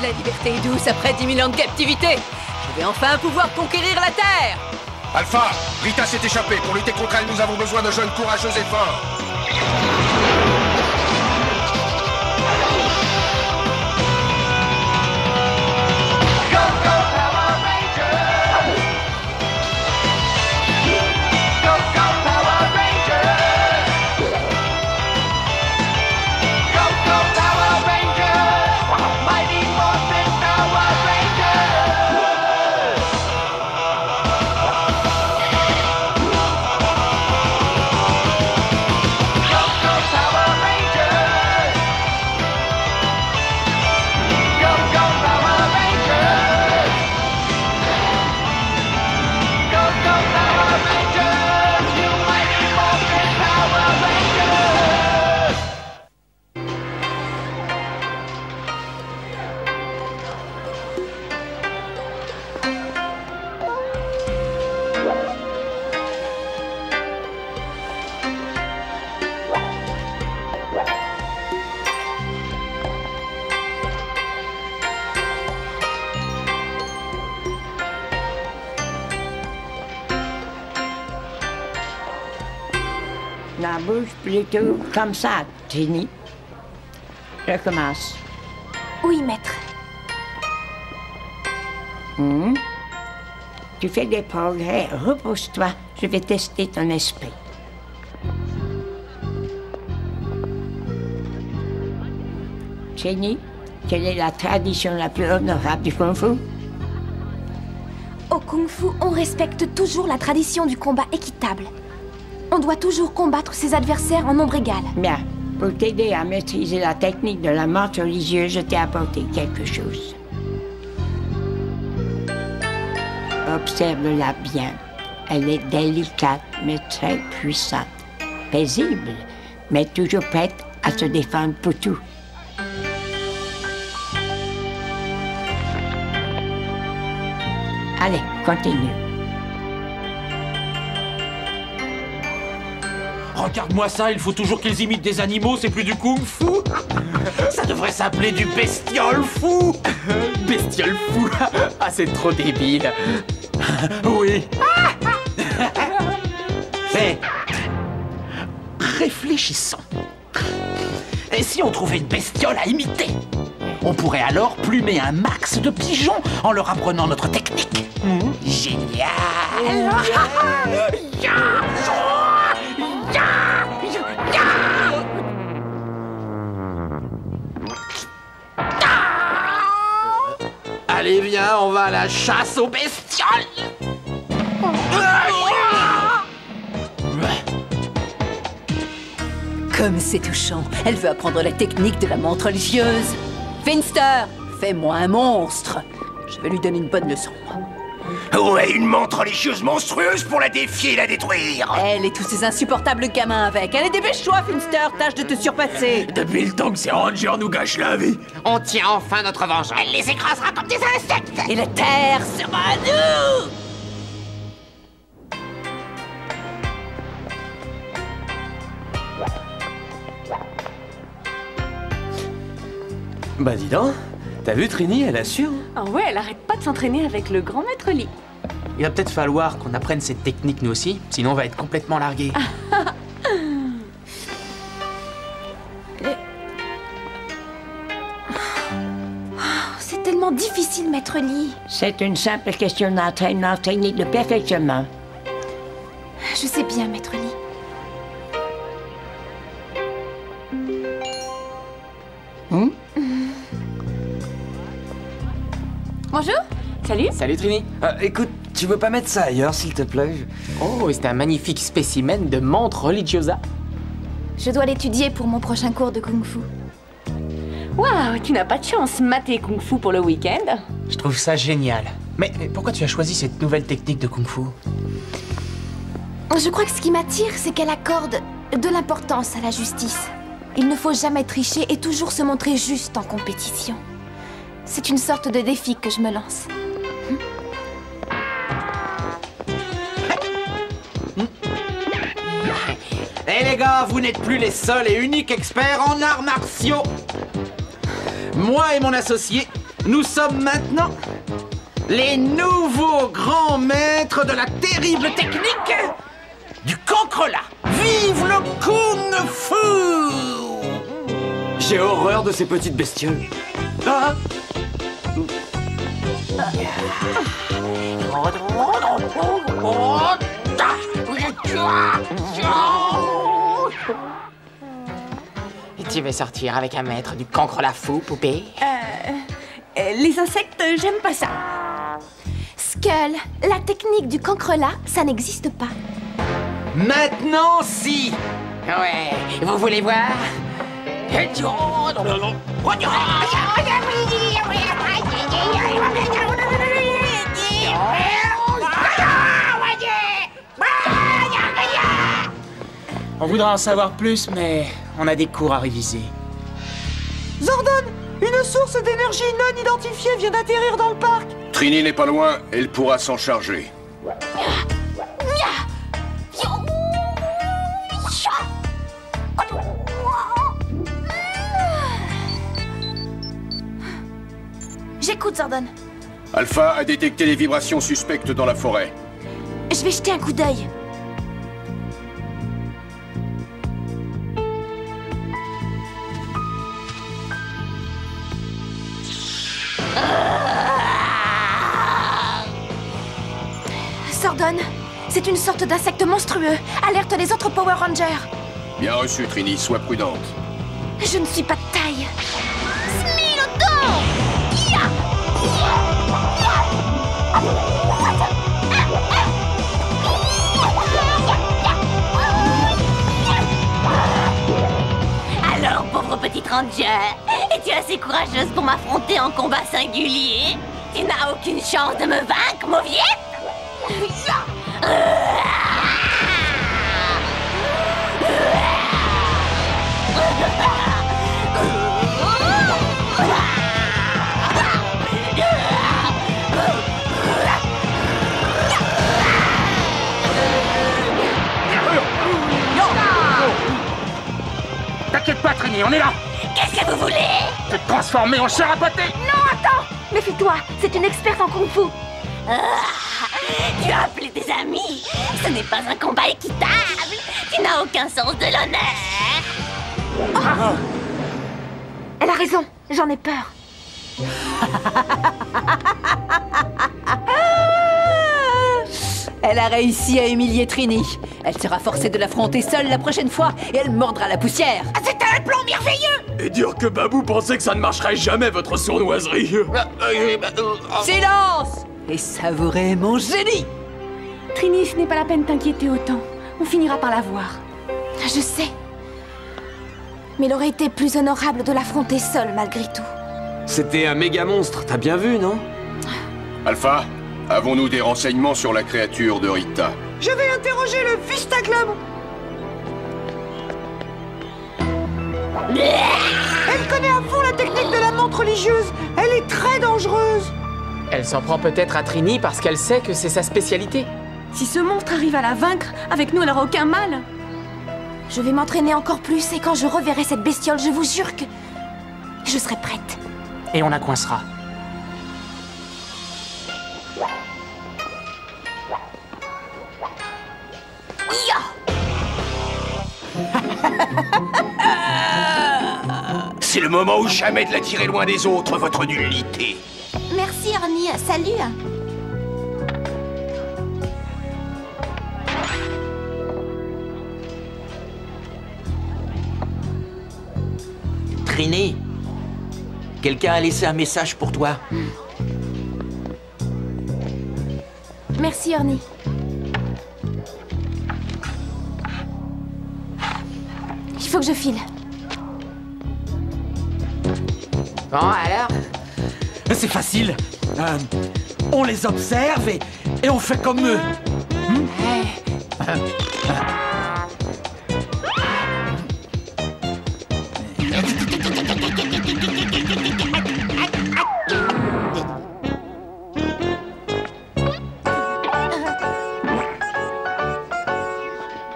La liberté est douce après 10 000 ans de captivité. Je vais enfin pouvoir conquérir la Terre. Alpha, Rita s'est échappée. Pour lutter contre elle, nous avons besoin de jeunes courageux et forts. La bouche plutôt comme ça, Ginny. Recommence. Oui, maître. Tu fais des progrès. Repose-toi. Je vais tester ton esprit. Ginny, quelle est la tradition la plus honorable du Kung Fu? Au Kung Fu, on respecte toujours la tradition du combat équitable. On doit toujours combattre ses adversaires en nombre égal. Bien. Pour t'aider à maîtriser la technique de la menthe religieuse, je t'ai apporté quelque chose. Observe-la bien. Elle est délicate, mais très puissante. Paisible, mais toujours prête à se défendre pour tout. Allez, continue. Regarde-moi ça, il faut toujours qu'ils imitent des animaux, c'est plus du kung-fu. Ça devrait s'appeler du bestiole fou. Bestiole fou. Ah, c'est trop débile. Oui. Hé, réfléchissons. Et si on trouvait une bestiole à imiter? On pourrait alors plumer un max de pigeons en leur apprenant notre technique. Génial. Allez, viens, on va à la chasse aux bestioles. Comme c'est touchant. Elle veut apprendre la technique de la menthe religieuse. Finster, fais-moi un monstre. Je vais lui donner une bonne leçon. Ouais, une menthe religieuse monstrueuse pour la défier et la détruire. Elle et tous ces insupportables gamins avec. Allez, dépêche-toi, Finster, tâche de te surpasser. Depuis le temps que ces rangers nous gâchent la vie. On tient enfin notre vengeance. Elle les écrasera comme des insectes. Et la terre sera à nous. Bah dis donc, t'as vu Trini, elle assure. Ah ouais, elle arrête pas de s'entraîner avec le grand maître Lee. Il va peut-être falloir qu'on apprenne cette technique nous aussi, sinon on va être complètement largués. C'est tellement difficile, maître Lee. C'est une simple question d'entraînement technique de perfectionnement. Je sais bien, maître Lee. Bonjour. Salut. Salut Trini. Écoute, tu veux pas mettre ça ailleurs, s'il te plaît? Oh, c'est un magnifique spécimen de menthe religiosa. Je dois l'étudier pour mon prochain cours de Kung Fu. Waouh, tu n'as pas de chance, maths et Kung Fu pour le week-end. Je trouve ça génial. Mais pourquoi tu as choisi cette nouvelle technique de Kung Fu? Je crois que ce qui m'attire, c'est qu'elle accorde de l'importance à la justice. Il ne faut jamais tricher et toujours se montrer juste en compétition. C'est une sorte de défi que je me lance. Eh les gars, vous n'êtes plus les seuls et uniques experts en arts martiaux. Moi et mon associé, Nous sommes maintenant les nouveaux grands maîtres de la terrible technique du cancrelat. Vive le Kung Fu! J'ai horreur de ces petites bestioles. Ah! Tu veux sortir avec un maître du cancrelat fou, poupée? Les insectes, j'aime pas ça. Skull, la technique du cancrelat, ça n'existe pas. Maintenant, si! Ouais, vous voulez voir? On voudrait en savoir plus, mais on a des cours à réviser. Zordon! Une source d'énergie non identifiée vient d'atterrir dans le parc! Trini n'est pas loin, elle pourra s'en charger. J'écoute, Zordon. Alpha a détecté les vibrations suspectes dans la forêt. Je vais jeter un coup d'œil. Zordon, c'est une sorte d'insecte monstrueux. Alerte les autres Power Rangers. Bien reçu, Trini, sois prudente. Je ne suis pas de taille. Alors, pauvre petite ranger, es-tu assez courageuse pour m'affronter en combat singulier? Tu n'as aucune chance de me vaincre, mauviette? T'inquiète pas, Trini, on est là! Qu'est-ce que vous voulez? Te transformer en chair à pâté! Non, attends! Méfie-toi, c'est une experte en kung-fu. Tu as appelé tes amis? Ce n'est pas un combat équitable. Tu n'as aucun sens de l'honneur. Oh. Elle a raison, j'en ai peur. Elle a réussi à humilier Trini. Elle sera forcée de l'affronter seule la prochaine fois et elle mordra la poussière. C'était un plan merveilleux! Et dire que Babou pensait que ça ne marcherait jamais, votre sournoiserie. Silence! Et savourez mon génie! Trini, ce n'est pas la peine de t'inquiéter autant. On finira par la voir. Je sais. Mais il aurait été plus honorable de l'affronter seule malgré tout. C'était un méga monstre, t'as bien vu, non? Alpha, avons-nous des renseignements sur la créature de Rita? Je vais interroger le Vistaglobe. Elle connaît à fond la technique de la menthe religieuse. Elle est très dangereuse. Elle s'en prend peut-être à Trini parce qu'elle sait que c'est sa spécialité. Si ce monstre arrive à la vaincre, avec nous, elle aura aucun mal. Je vais m'entraîner encore plus et quand je reverrai cette bestiole, je vous jure que je serai prête. Et on la coincera. C'est le moment ou jamais de la tirer loin des autres, votre nullité. Merci, Ernie. Salut. Trini, quelqu'un a laissé un message pour toi. Merci, Ernie. Il faut que je file. Bon, alors? C'est facile. On les observe et on fait comme eux.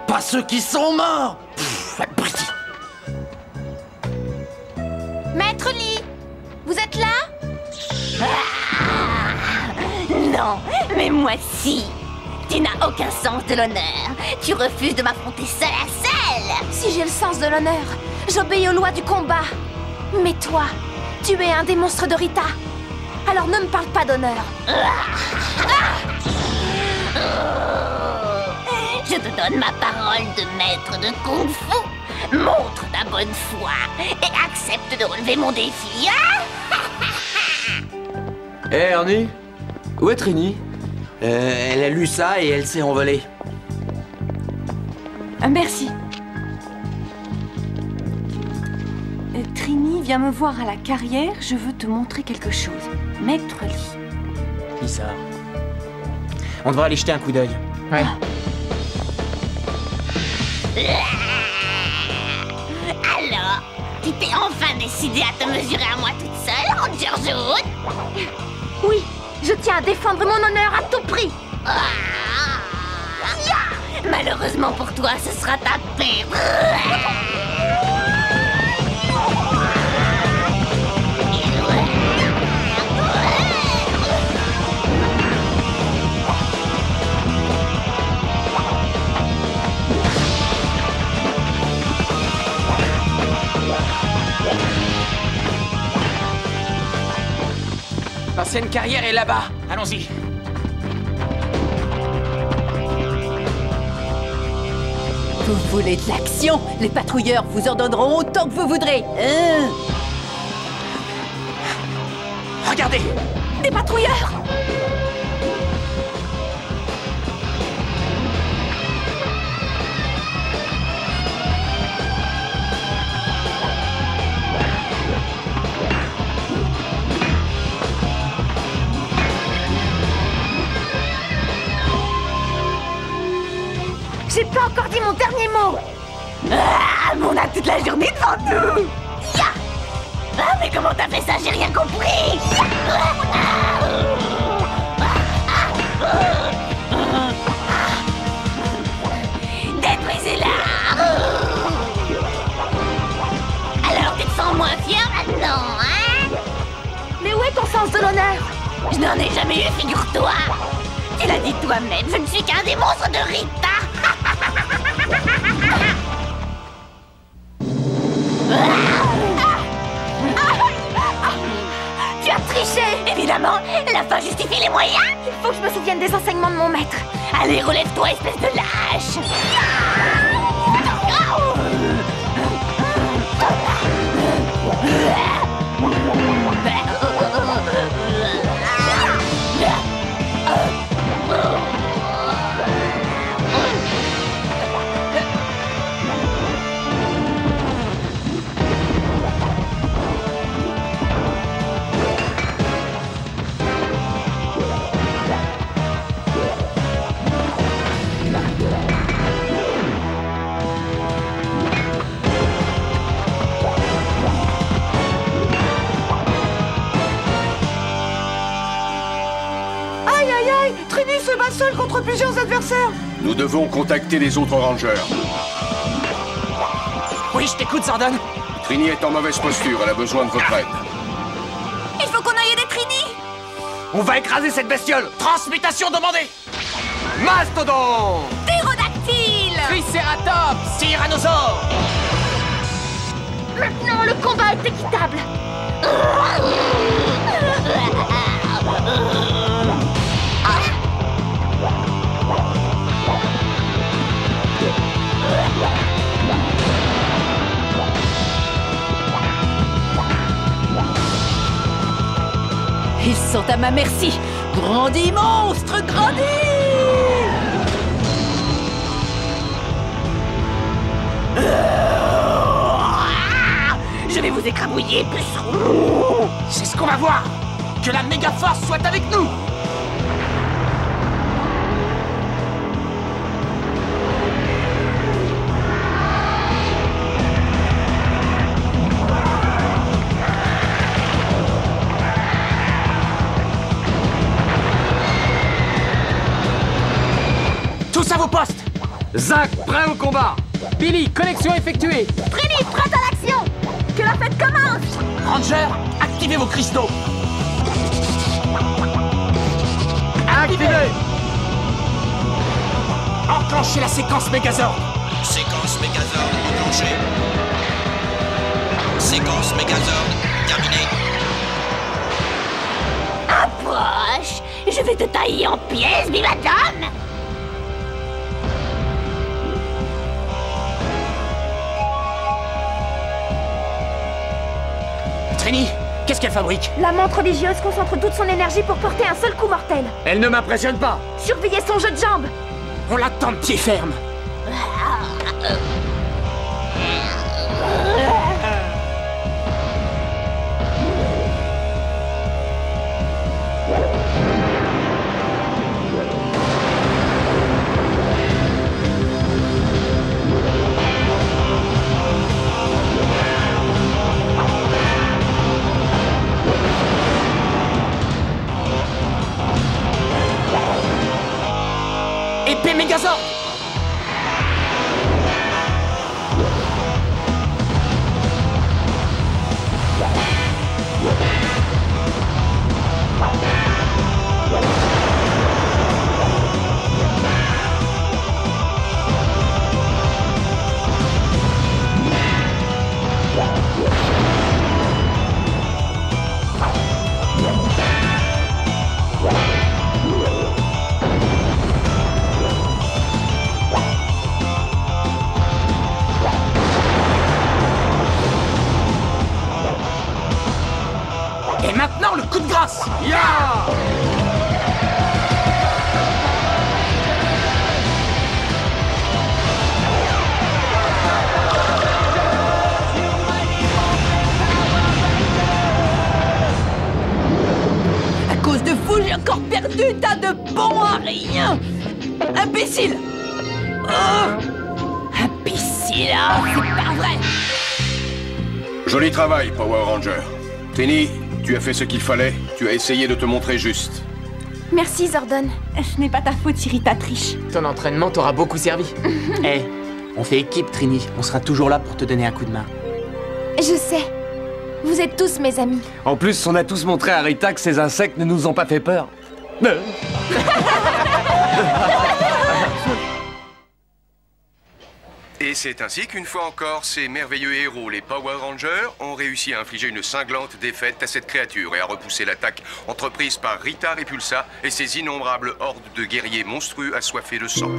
Pas ceux qui sont morts. Abruti. Maître Lee, vous êtes là? Moi si. Tu n'as aucun sens de l'honneur. Tu refuses de m'affronter seule à seule. Si j'ai le sens de l'honneur, j'obéis aux lois du combat. Mais toi, tu es un des monstres de Rita. Alors ne me parle pas d'honneur. Je te donne ma parole de maître de Kung Fu. Montre ta bonne foi et accepte de relever mon défi. Hé Ernie, où est Trini? Elle a lu ça et elle s'est envolée. Merci. Trini, viens me voir à la carrière, je veux te montrer quelque chose. Maître Lee. Bizarre. On devrait aller jeter un coup d'œil. Ouais. Alors, tu t'es enfin décidé à te mesurer à moi toute seule, Ranger Jaune? Oui, je tiens à défendre mon honneur à tout prix. Malheureusement pour toi, ce sera ta paix. L'ancienne carrière est là-bas. Allons-y. Vous voulez de l'action? Les patrouilleurs vous en donneront autant que vous voudrez. Regardez! Des patrouilleurs! J'ai pas encore dit mon dernier mot. Mais on a toute la journée devant nous. Ah, mais comment t'as fait ça? J'ai rien compris. Détruisez-la. Alors tu te sens moins fier maintenant, hein? Mais où est ton sens de l'honneur? Je n'en ai jamais eu, figure-toi. Tu l'as dit toi-même, je ne suis qu'un des monstres de Rita. Tu as triché! Évidemment, la fin justifie les moyens. Il faut que je me souvienne des enseignements de mon maître. Allez, relève-toi, espèce de lâche. Trini se bat seule contre plusieurs adversaires. Nous devons contacter les autres rangers. Oui, je t'écoute, Zordon. Trini est en mauvaise posture, elle a besoin de votre aide. Il faut qu'on aille aider Trini. On va écraser cette bestiole. Transmutation demandée. Mastodon. Ptérodactyle. Triceratops. Tyrannosaure. Maintenant, le combat est équitable. Ils sont à ma merci. Grandis, monstre, grandis! Je vais vous écrabouiller, puceron. C'est ce qu'on va voir. Que la méga force soit avec nous. Tous à vos postes. Zack, prêt au combat. Billy, connexion effectuée. Trini, prête à l'action. Que la fête commence. Ranger, activez vos cristaux. Activé. Enclenchez la séquence Megazord. Séquence Megazord enclenchée. Séquence Megazord terminée. Approche. Je vais te tailler en pièces, Bimatom. Trini, qu'est-ce qu'elle fabrique? La montre religieuse concentre toute son énergie pour porter un seul coup mortel. Elle ne m'impressionne pas. Surveillez son jeu de jambes. On l'attend de pied ferme. Épée Megazord. Et maintenant, le coup de grâce. Ya! À cause de vous, j'ai encore perdu tas de bons à rien. Imbécile. Imbécile, c'est pas vrai. Joli travail, Power Ranger. Trini, tu as fait ce qu'il fallait. Tu as essayé de te montrer juste. Merci, Zordon. Ce n'est pas ta faute si Rita triche. Ton entraînement t'aura beaucoup servi. Eh, on fait équipe, Trini. On sera toujours là pour te donner un coup de main. Je sais. Vous êtes tous mes amis. En plus, on a tous montré à Rita que ces insectes ne nous ont pas fait peur. Et c'est ainsi qu'une fois encore, ces merveilleux héros, les Power Rangers, ont réussi à infliger une cinglante défaite à cette créature et à repousser l'attaque entreprise par Rita Repulsa et ses innombrables hordes de guerriers monstrueux assoiffés de sang.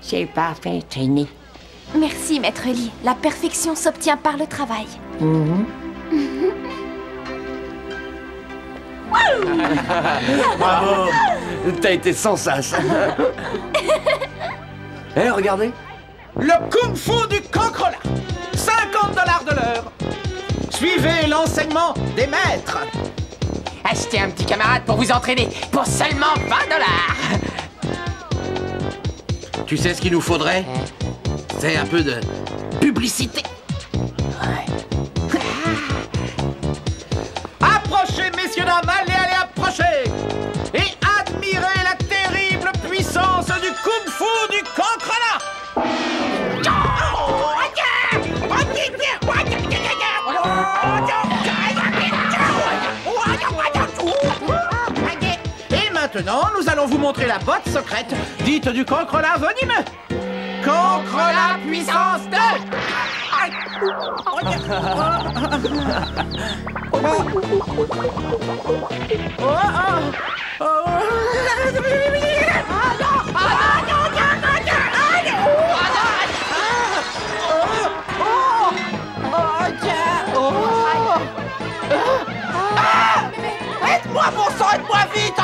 C'est parfait, Trini. Merci, Maître Lee. La perfection s'obtient par le travail. Bravo. T'as été sans sas. Eh, regardez. Le kung-fu du cancrelat. $50 de l'heure. Suivez l'enseignement des maîtres. Achetez un petit camarade pour vous entraîner pour seulement $20. Tu sais ce qu'il nous faudrait? C'est un peu de publicité. Approchez, messieurs, dames, allez, approchez. Et admirez la terrible puissance du kung-fu du cancrelat. Et maintenant, nous allons vous montrer la botte secrète dite du cancrelat venimeux. Cancrelat puissance 2. Aide-moi, bon sang, aide-moi vite.